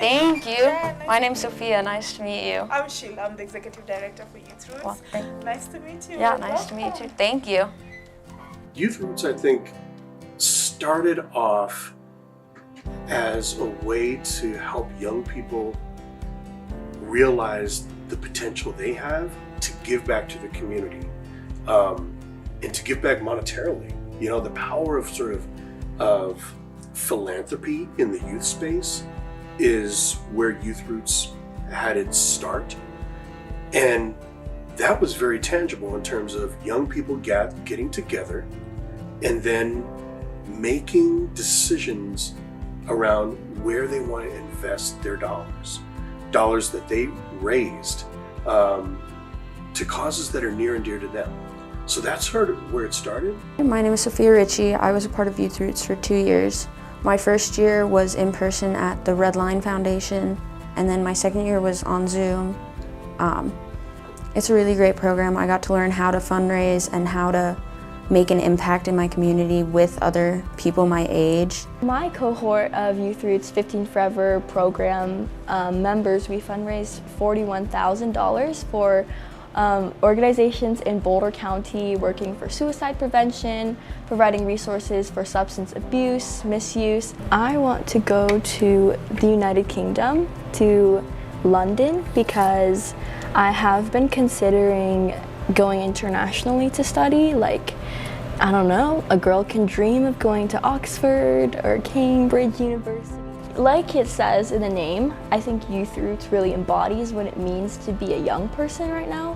Thank you. My name's Sophia. Nice to meet you. I'm Sheila. I'm the Executive Director for YouthRoots. Well, nice to meet you. Yeah, nice to meet you. Thank you. YouthRoots, I think, started off as a way to help young people realize the potential they have to give back to the community, and to give back monetarily. You know, the power of of philanthropy in the youth space is where YouthRoots had its start. And that was very tangible in terms of young people getting together and then making decisions around where they want to invest their dollars that they raised to causes that are near and dear to them. So that's sort of where it started. My name is Sophia Ritchie. I was a part of YouthRoots for 2 years. My first year was in person at the Red Line Foundation, and then my second year was on Zoom. It's a really great program. I got to learn how to fundraise and how to make an impact in my community with other people my age. My cohort of YouthRoots 15 Forever program members, we fundraised $41,000 for organizations in Boulder County working for suicide prevention, providing resources for substance abuse, misuse. I want to go to the United Kingdom, to London, because I have been considering going internationally to study. Like, I don't know, a girl can dream of going to Oxford or Cambridge University. Like it says in the name, I think YouthRoots really embodies what it means to be a young person right now,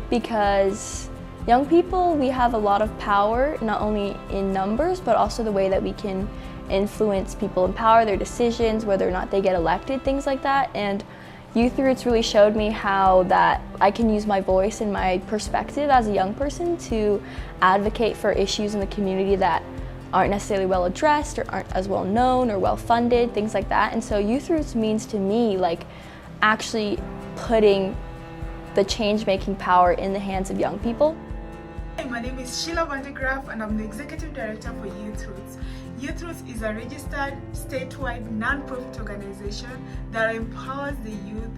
because young people, we have a lot of power, not only in numbers, but also the way that we can influence people, empower their decisions, whether or not they get elected, things like that. And YouthRoots really showed me how that I can use my voice and my perspective as a young person to advocate for issues in the community that aren't necessarily well addressed or aren't as well known or well funded, things like that. And so YouthRoots means to me like actually putting the change-making power in the hands of young people. Hi, my name is Sheila Vandegraff and I'm the Executive Director for YouthRoots. YouthRoots is a registered statewide non-profit organization that empowers the youth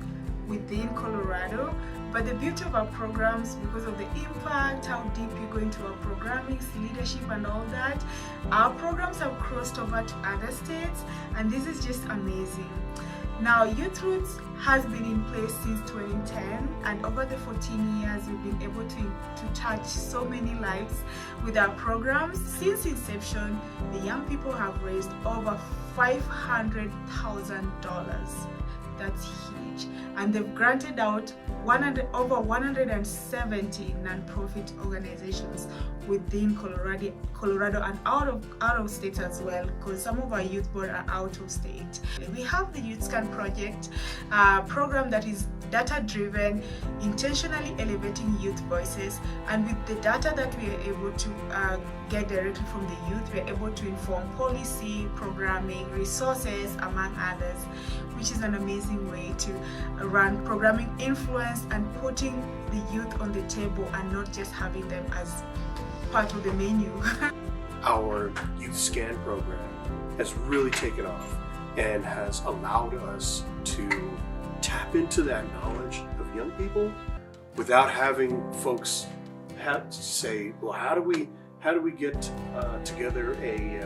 within Colorado. But the beauty of our programs, because of the impact, how deep you go into our programming, leadership and all that, our programs have crossed over to other states, and this is just amazing. Now, YouthRoots has been in place since 2010, and over the 14 years we've been able to touch so many lives with our programs. Since inception, the young people have raised over $500,000. That's huge. And they've granted out over 170 non-profit organizations within Colorado and out of state as well, because some of our youth board are out of state. We have the Youth Scan Project program that is data-driven, intentionally elevating youth voices, and with the data that we are able to get directly from the youth, we are able to inform policy, programming, resources, among others, which is an amazing way to run programming influence and putting the youth on the table and not just having them as part of the menu. Our Youth Scan program has really taken off and has allowed us to tap into that knowledge of young people without having folks have to say, well, how do we get together a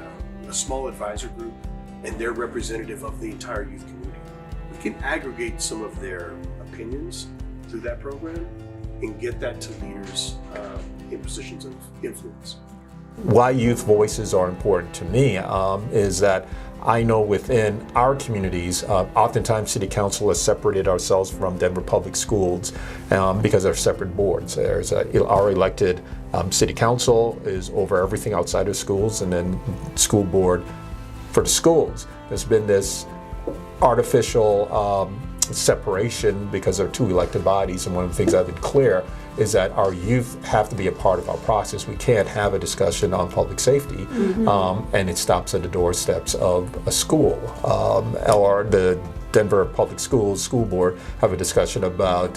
small advisor group and they're representative of the entire youth community. We can aggregate some of their opinions through that program and get that to leaders in positions of influence. Why youth voices are important to me is that I know within our communities, oftentimes City Council has separated ourselves from Denver Public Schools because they're separate boards. There's our elected City Council is over everything outside of schools, and then school board for the schools. There's been this artificial separation because they're two elected bodies, and one of the things I've been clear is that our youth have to be a part of our process. We can't have a discussion on public safety and it stops at the doorsteps of a school. Or the Denver Public Schools School Board have a discussion about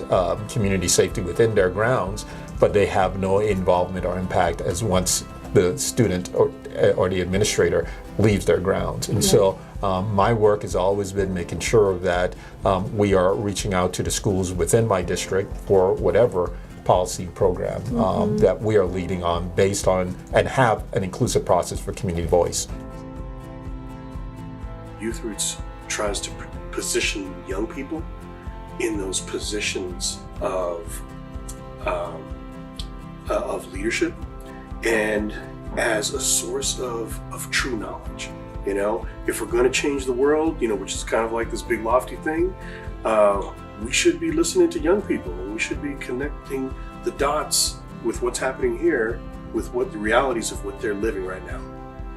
community safety within their grounds, but they have no involvement or impact as once the student or the administrator leaves their grounds. And so my work has always been making sure that we are reaching out to the schools within my district for whatever policy program that we are leading on based on and have an inclusive process for community voice. YouthRoots tries to position young people in those positions of leadership and as a source of true knowledge. You know, if we're going to change the world, you know, which is kind of like this big lofty thing, we should be listening to young people, and we should be connecting the dots with what's happening here with what the realities of what they're living right now.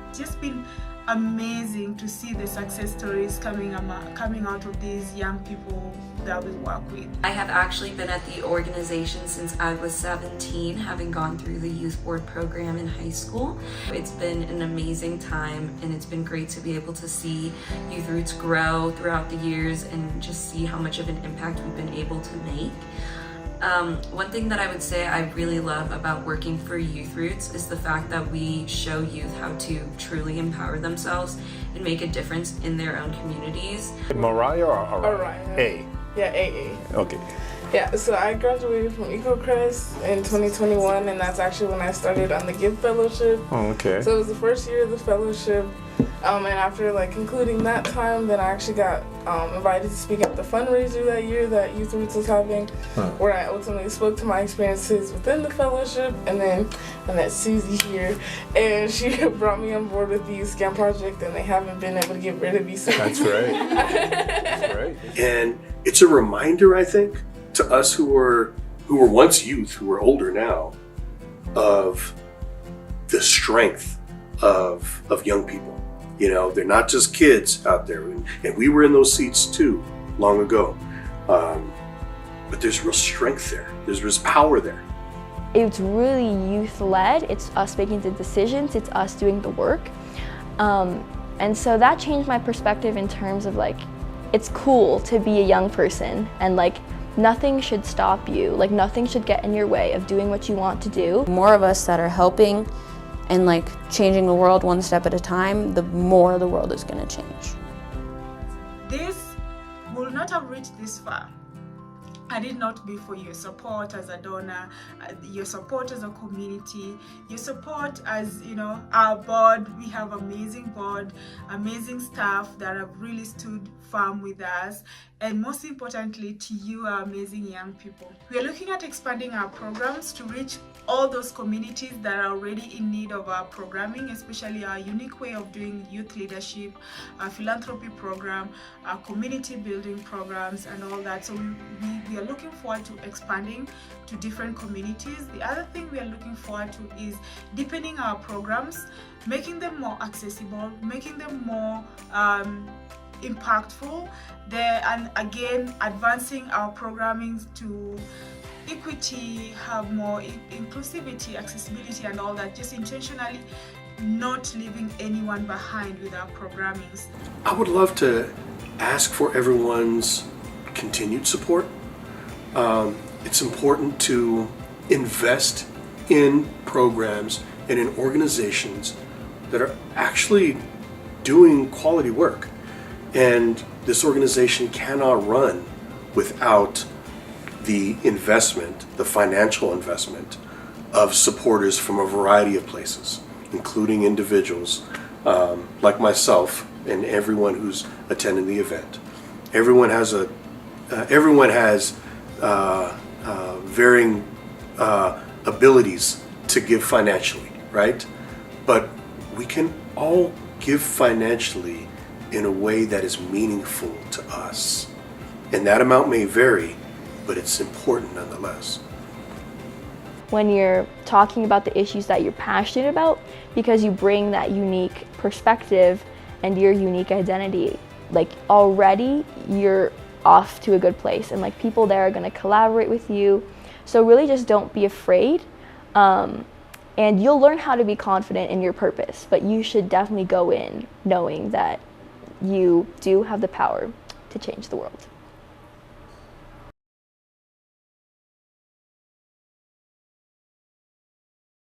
It's just been amazing to see the success stories coming out of these young people that we work with. I have actually been at the organization since I was 17, having gone through the youth board program in high school. It's been an amazing time, and it's been great to be able to see YouthRoots grow throughout the years and just see how much of an impact we've been able to make. One thing that I would say I really love about working for YouthRoots is the fact that we show youth how to truly empower themselves and make a difference in their own communities. Mariah or Orion? A? Yeah, AA. Okay. Yeah, so I graduated from EcoCrest in 2021, and that's actually when I started on the Give Fellowship. Oh, okay. So it was the first year of the fellowship, and after concluding that time, then I actually got invited to speak at the fundraiser that year that YouthRoots was having, where I ultimately spoke to my experiences within the fellowship, and then I met Susie here, and she brought me on board with the Youth Scam Project, and they haven't been able to get rid of me since. That's right. That's right. And it's a reminder, I think, to us who were once youth, who are older now, of the strength of young people. You know, they're not just kids out there, and we were in those seats too long ago. But there's real strength there. There's power there. It's really youth-led. It's us making the decisions. It's us doing the work. And so that changed my perspective in terms of it's cool to be a young person, and nothing should stop you. Nothing should get in your way of doing what you want to do. The more of us that are helping and changing the world one step at a time, the more the world is going to change. This would not have reached this far had it not be for your support as a donor, your support as a community, your support as, our board. We have amazing board, amazing staff that have really stood firm with us, and most importantly to you, our amazing young people. We are looking at expanding our programs to reach all those communities that are already in need of our programming, especially our unique way of doing youth leadership, our philanthropy program, our community building programs, and all that. So we are looking forward to expanding to different communities. The other thing we are looking forward to is deepening our programs, making them more accessible, making them more impactful there, and again advancing our programming to equity, have more inclusivity, accessibility, and all that, just intentionally not leaving anyone behind with our programmings. I would love to ask for everyone's continued support. It's important to invest in programs and in organizations that are actually doing quality work. And this organization cannot run without the investment, the financial investment of supporters from a variety of places, including individuals like myself and everyone who's attending the event. Everyone has varying abilities to give financially, right? But we can all give financially in a way that is meaningful to us. And that amount may vary, but it's important nonetheless. When you're talking about the issues that you're passionate about, because you bring that unique perspective and your unique identity, already you're off to a good place, and people there are going to collaborate with you. So really just don't be afraid, and you'll learn how to be confident in your purpose, but you should definitely go in knowing that you do have the power to change the world.